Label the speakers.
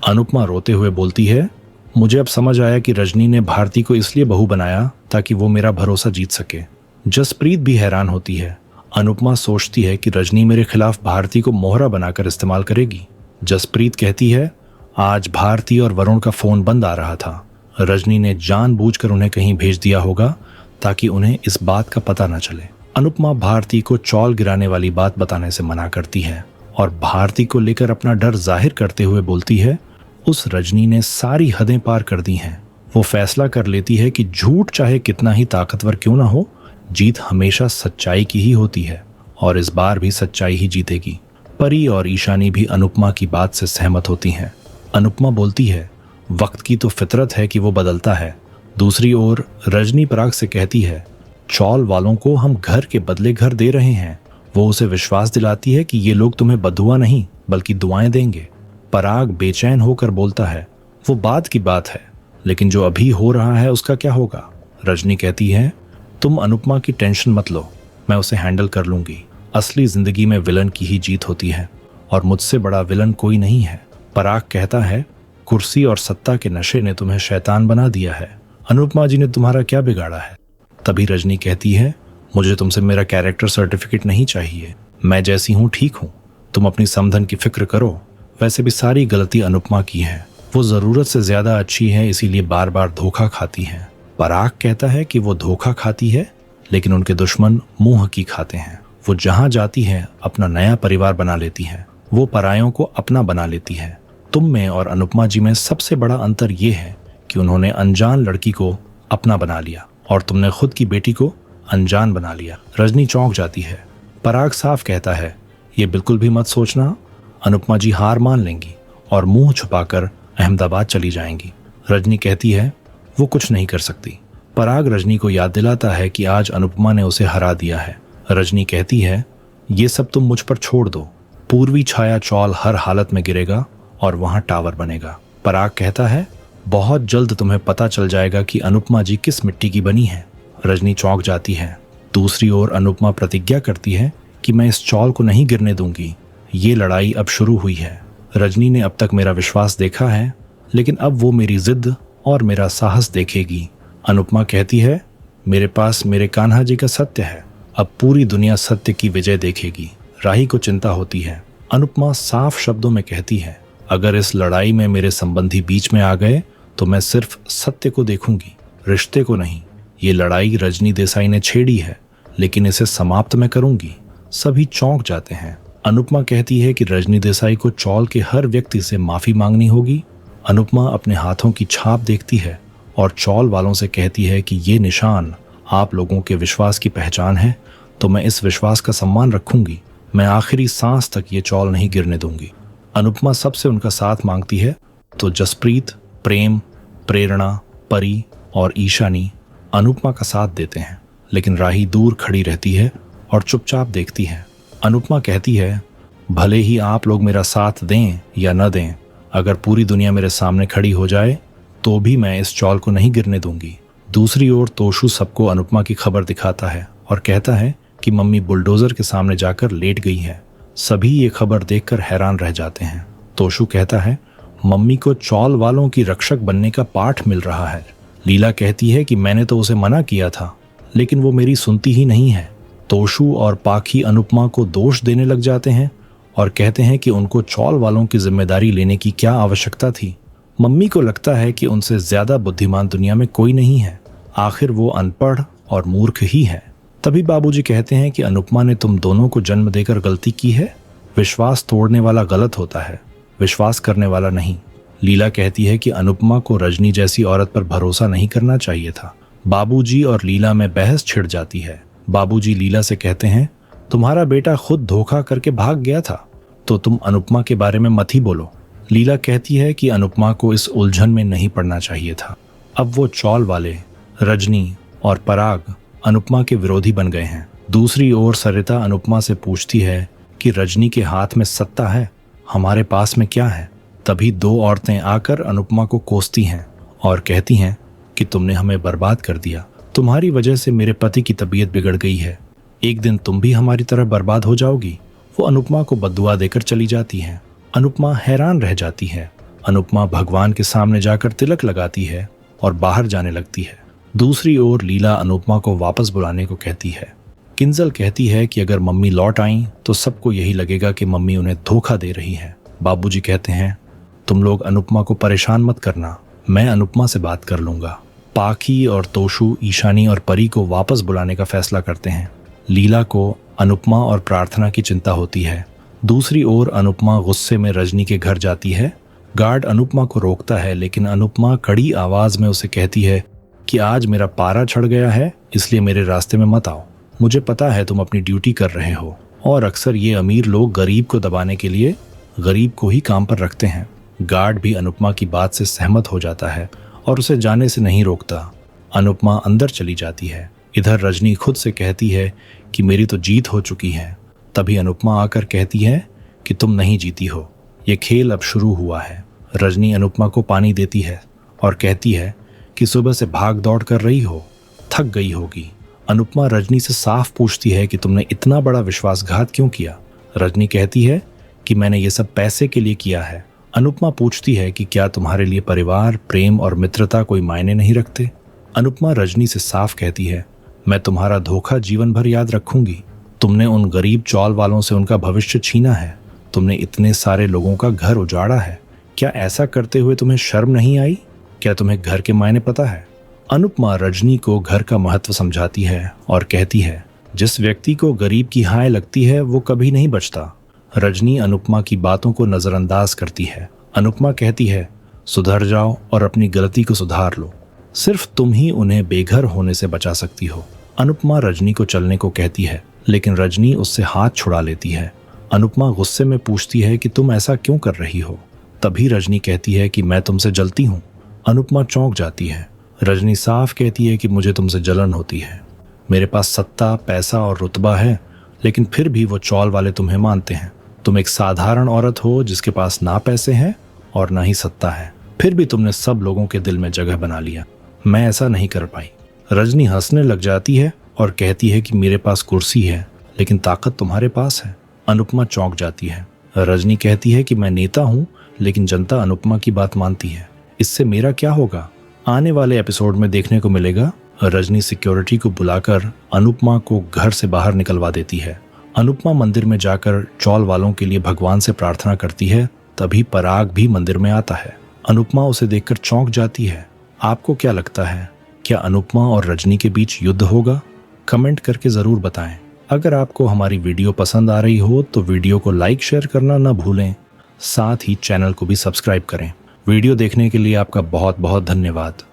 Speaker 1: अनुपमा रोते हुए बोलती है, मुझे अब समझ आया कि रजनी ने भारती को इसलिए बहू बनाया ताकि वो मेरा भरोसा जीत सके। जसप्रीत भी हैरान होती है। अनुपमा सोचती है कि रजनी मेरे खिलाफ भारती को मोहरा बनाकर इस्तेमाल करेगी। जसप्रीत कहती है, आज भारती और वरुण का फोन बंद आ रहा था। रजनी ने जानबूझकर उन्हें कहीं भेज दिया होगा ताकि उन्हें इस बात का पता न चले। अनुपमा भारती को चौल गिराने वाली बात बताने से मना करती है और भारती को लेकर अपना डर जाहिर करते हुए बोलती है, उस रजनी ने सारी हदें पार कर दी हैं। वो फैसला कर लेती है कि झूठ चाहे कितना ही ताकतवर क्यों ना हो, जीत हमेशा सच्चाई की ही होती है और इस बार भी सच्चाई ही जीतेगी। परी और ईशानी भी अनुपमा की बात से सहमत होती हैं। अनुपमा बोलती है, वक्त की तो फितरत है कि वो बदलता है। दूसरी ओर रजनी पराग से कहती है, चौल वालों को हम घर के बदले घर दे रहे हैं। वो उसे विश्वास दिलाती है कि ये लोग तुम्हें बदुआ नहीं बल्कि दुआएं देंगे। पराग बेचैन होकर बोलता है, वो बात की बात है, लेकिन जो अभी हो रहा है उसका क्या होगा। रजनी कहती है, तुम अनुपमा की टेंशन मत लो, मैं उसे हैंडल कर लूंगी। असली जिंदगी में विलन की ही जीत होती है और मुझसे बड़ा विलन कोई नहीं है। पराग कहता है, कुर्सी और सत्ता के नशे ने तुम्हें शैतान बना दिया है। अनुपमा जी ने तुम्हारा क्या बिगाड़ा है। तभी रजनी कहती है, मुझे तुमसे मेरा कैरेक्टर सर्टिफिकेट नहीं चाहिए, मैं जैसी हूँ ठीक हूँ। तुम अपनी समधन की फिक्र करो। वैसे भी सारी गलती अनुपमा की है, वो जरूरत से ज्यादा अच्छी है, इसीलिए बार बार धोखा खाती है। पराग कहता है कि वो धोखा खाती है, लेकिन उनके दुश्मन मुंह की खाते हैं। वो जहां जाती है अपना नया परिवार बना लेती है, वो परायों को अपना बना लेती है। तुम में और अनुपमा जी में सबसे बड़ा अंतर ये है कि उन्होंने अनजान लड़की को अपना बना लिया और तुमने खुद की बेटी को अनजान बना लिया। रजनी चौंक जाती है। पराग साफ कहता है, ये बिल्कुल भी मत सोचना, अनुपमा जी हार मान लेंगी और मुंह छुपाकर अहमदाबाद चली जाएंगी। रजनी कहती है, वो कुछ नहीं कर सकती। पराग रजनी को याद दिलाता है कि आज अनुपमा ने उसे हरा दिया है। रजनी कहती है, ये सब तुम मुझ पर छोड़ दो, पूर्वी छाया चौल हर हालत में गिरेगा और वहां टावर बनेगा। पराग कहता है, बहुत जल्द तुम्हें पता चल जाएगा कि अनुपमा जी किस मिट्टी की बनी है। रजनी चौंक जाती है। दूसरी ओर अनुपमा प्रतिज्ञा करती है कि मैं इस चौल को नहीं गिरने दूंगी। ये लड़ाई अब शुरू हुई है। रजनी ने अब तक मेरा विश्वास देखा है, लेकिन अब वो मेरी जिद और मेरा साहस देखेगी। अनुपमा कहती है, मेरे पास मेरे कान्हा जी का सत्य है, अब पूरी दुनिया सत्य की विजय देखेगी। राही को चिंता होती है। अनुपमा साफ शब्दों में कहती है, अगर इस लड़ाई में मेरे संबंधी बीच में आ गए तो मैं सिर्फ सत्य को देखूंगी, रिश्ते को नहीं। ये लड़ाई रजनी देसाई ने छेड़ी है, लेकिन इसे समाप्त मैं करूंगी। सभी चौंक जाते हैं। अनुपमा कहती है कि रजनी देसाई को चौल के हर व्यक्ति से माफी मांगनी होगी। अनुपमा अपने हाथों की छाप देखती है और चौल वालों से कहती है कि ये निशान आप लोगों के विश्वास की पहचान है, तो मैं इस विश्वास का सम्मान रखूंगी। मैं आखिरी सांस तक ये चौल नहीं गिरने दूंगी। अनुपमा सबसे उनका साथ मांगती है तो जसप्रीत, प्रेम, प्रेरणा, परी और ईशानी अनुपमा का साथ देते हैं, लेकिन राही दूर खड़ी रहती है और चुपचाप देखती है। अनुपमा कहती है, भले ही आप लोग मेरा साथ दें या न दें, अगर पूरी दुनिया मेरे सामने खड़ी हो जाए तो भी मैं इस चौल को नहीं गिरने दूंगी। दूसरी ओर तोशु सबको अनुपमा की खबर दिखाता है और कहता है कि मम्मी बुलडोजर के सामने जाकर लेट गई है। सभी ये खबर देखकर हैरान रह जाते हैं। तोशु कहता है, मम्मी को चौल वालों की रक्षक बनने का पाठ मिल रहा है। लीला कहती है कि मैंने तो उसे मना किया था, लेकिन वो मेरी सुनती ही नहीं है। तोशु और पाखी अनुपमा को दोष देने लग जाते हैं और कहते हैं कि उनको चौल वालों की जिम्मेदारी लेने की क्या आवश्यकता थी। मम्मी को लगता है कि उनसे ज्यादा बुद्धिमान दुनिया में कोई नहीं है, आखिर वो अनपढ़ और मूर्ख ही है। तभी बाबूजी कहते हैं कि अनुपमा ने तुम दोनों को जन्म देकर गलती की है। विश्वास तोड़ने वाला गलत होता है, विश्वास करने वाला नहीं। लीला कहती है कि अनुपमा को रजनी जैसी औरत पर भरोसा नहीं करना चाहिए था। बाबूजी और लीला में बहस छिड़ जाती है। बाबूजी लीला से कहते हैं, तुम्हारा बेटा खुद धोखा करके भाग गया था, तो तुम अनुपमा के बारे में मत ही बोलो। लीला कहती है कि अनुपमा को इस उलझन में नहीं पड़ना चाहिए था। अब वो चौल वाले, रजनी और पराग अनुपमा के विरोधी बन गए हैं। दूसरी ओर सरिता अनुपमा से पूछती है कि रजनी के हाथ में सत्ता है, हमारे पास में क्या है। तभी दो औरतें आकर अनुपमा को कोसती हैं और कहती हैं कि तुमने हमें बर्बाद कर दिया, तुम्हारी वजह से मेरे पति की तबीयत बिगड़ गई है, एक दिन तुम भी हमारी तरह बर्बाद हो जाओगी। वो अनुपमा को बद्दुआ देकर चली जाती हैं। अनुपमा हैरान रह जाती है। अनुपमा भगवान के सामने जाकर तिलक लगाती है और बाहर जाने लगती है। दूसरी ओर लीला अनुपमा को वापस बुलाने को कहती है। किंजल कहती है कि अगर मम्मी लौट आई तो सबको यही लगेगा कि मम्मी उन्हें धोखा दे रही है। बाबूजी कहते हैं, तुम लोग अनुपमा को परेशान मत करना, मैं अनुपमा से बात कर लूंगा। पाखी और तोशु ईशानी और परी को वापस बुलाने का फैसला करते हैं। लीला को अनुपमा और प्रार्थना की चिंता होती है। दूसरी ओर अनुपमा गुस्से में रजनी के घर जाती है। गार्ड अनुपमा को रोकता है, लेकिन अनुपमा कड़ी आवाज में उसे कहती है कि आज मेरा पारा चढ़ गया है, इसलिए मेरे रास्ते में मत आओ। मुझे पता है तुम अपनी ड्यूटी कर रहे हो और अक्सर ये अमीर लोग गरीब को दबाने के लिए गरीब को ही काम पर रखते हैं। गार्ड भी अनुपमा की बात से सहमत हो जाता है और उसे जाने से नहीं रोकता। अनुपमा अंदर चली जाती है। इधर रजनी खुद से कहती है कि मेरी तो जीत हो चुकी है। तभी अनुपमा आकर कहती है कि तुम नहीं जीती हो, ये खेल अब शुरू हुआ है। रजनी अनुपमा को पानी देती है और कहती है कि सुबह से भाग दौड़ कर रही हो, थक गई होगी। अनुपमा रजनी से साफ पूछती है कि तुमने इतना बड़ा विश्वासघात क्यों किया। रजनी कहती है कि मैंने ये सब पैसे के लिए किया है। अनुपमा पूछती है कि क्या तुम्हारे लिए परिवार, प्रेम और मित्रता कोई मायने नहीं रखते। अनुपमा रजनी से साफ कहती है, मैं तुम्हारा धोखा जीवन भर याद रखूंगी। तुमने उन गरीब चौल वालों से उनका भविष्य छीना है। तुमने इतने सारे लोगों का घर उजाड़ा है। क्या ऐसा करते हुए तुम्हें शर्म नहीं आई? क्या तुम्हें घर के मायने पता है? अनुपमा रजनी को घर का महत्व समझाती है और कहती है, जिस व्यक्ति को गरीब की हाय लगती है वो कभी नहीं बचता। रजनी अनुपमा की बातों को नजरअंदाज करती है। अनुपमा कहती है, सुधर जाओ और अपनी गलती को सुधार लो। सिर्फ तुम ही उन्हें बेघर होने से बचा सकती हो। अनुपमा रजनी को चलने को कहती है, लेकिन रजनी उससे हाथ छुड़ा लेती है। अनुपमा गुस्से में पूछती है कि तुम ऐसा क्यों कर रही हो। तभी रजनी कहती है कि मैं तुमसे जलती हूँ। अनुपमा चौंक जाती है। रजनी साफ कहती है कि मुझे तुमसे जलन होती है। मेरे पास सत्ता, पैसा और रुतबा है, लेकिन फिर भी वो चौल वाले तुम्हें मानते हैं। तुम एक साधारण औरत हो जिसके पास ना पैसे हैं और ना ही सत्ता है, फिर भी तुमने सब लोगों के दिल में जगह बना लिया। मैं ऐसा नहीं कर पाई। रजनी हंसने लग जाती है और कहती है कि मेरे पास कुर्सी है, लेकिन ताकत तुम्हारे पास है। अनुपमा चौंक जाती है। रजनी कहती है कि मैं नेता हूँ, लेकिन जनता अनुपमा की बात मानती है। इससे मेरा क्या होगा? आने वाले एपिसोड में देखने को मिलेगा रजनी सिक्योरिटी को बुलाकर अनुपमा को घर से बाहर निकलवा देती है। अनुपमा मंदिर में जाकर चौल वालों के लिए भगवान से प्रार्थना करती है। तभी पराग भी मंदिर में आता है। अनुपमा उसे देखकर चौंक जाती है। आपको क्या लगता है, क्या अनुपमा और रजनी के बीच युद्ध होगा? कमेंट करके जरूर बताएं। अगर आपको हमारी वीडियो पसंद आ रही हो तो वीडियो को लाइक शेयर करना ना भूलें। साथ ही चैनल को भी सब्सक्राइब करें। वीडियो देखने के लिए आपका बहुत बहुत धन्यवाद।